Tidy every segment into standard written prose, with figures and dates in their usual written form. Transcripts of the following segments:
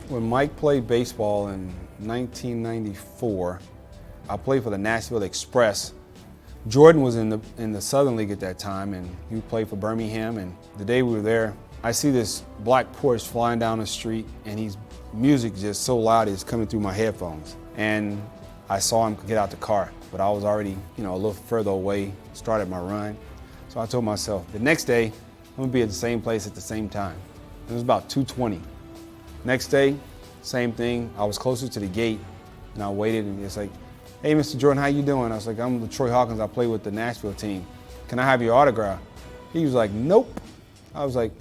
When Mike played baseball in 1994, I played for the Nashville Express. Jordan was in the Southern League at that time, and he played for Birmingham. And the day we were there, I see this black Porsche flying down the street, and his music just so loud it's coming through my headphones. And I saw him get out the car, but I was already, a little further away, started my run. So I told myself, the next day, I'm gonna be at the same place at the same time. It was about 2:20. Next day, same thing. I was closer to the gate, and I waited, and it's like, hey, Mr. Jordan, how you doing? I was like, I'm LaTroy Hawkins. I play with the Nashville team. Can I have your autograph? He was like, nope. I was like,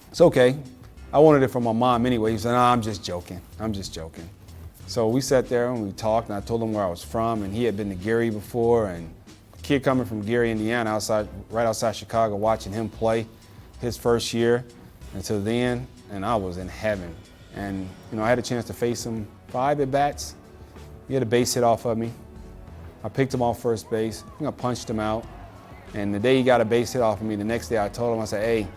it's okay. I wanted it from my mom anyway. He said, no, I'm just joking. I'm just joking. So we sat there and we talked, and I told him where I was from, and he had been to Gary before, and a kid coming from Gary, Indiana, right outside Chicago, watching him play his first year until then, and I was in heaven. And I had a chance to face him 5 at-bats. He had a base hit off of me. I picked him off first base. I think I punched him out. And the day he got a base hit off of me, the next day I told him, I said, hey,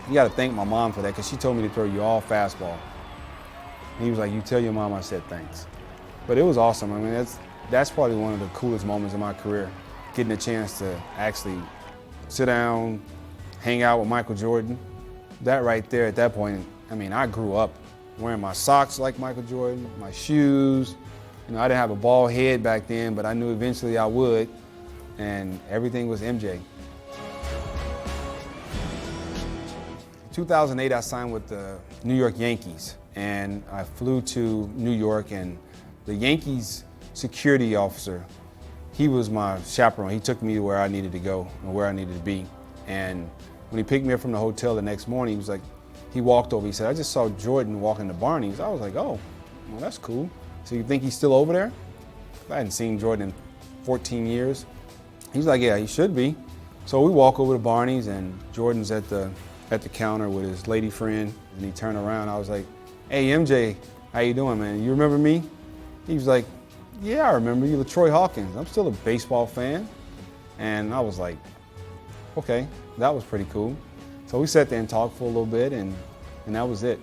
you got to thank my mom for that, because she told me to throw you all fastball. And he was like, you tell your mom I said thanks. But it was awesome. I mean, that's probably one of the coolest moments in my career, getting a chance to actually sit down, hang out with Michael Jordan. That right there at that point, I mean, I grew up wearing my socks like Michael Jordan, my shoes. I didn't have a bald head back then, but I knew eventually I would, and everything was MJ. In 2008, I signed with the New York Yankees, and I flew to New York, and the Yankees security officer, he was my chaperone. He took me to where I needed to go and where I needed to be. And when he picked me up from the hotel the next morning, he was like, he walked over, he said, I just saw Jordan walking to Barney's. I was like, oh, well, that's cool. So you think he's still over there? I hadn't seen Jordan in 14 years. He's like, yeah, he should be. So we walk over to Barney's, and Jordan's at the counter with his lady friend, and he turned around. I was like, hey, MJ, how you doing, man? You remember me? He was like, yeah, I remember you, LaTroy Hawkins. I'm still a baseball fan. And I was like, okay, that was pretty cool. So we sat there and talked for a little bit, and that was it.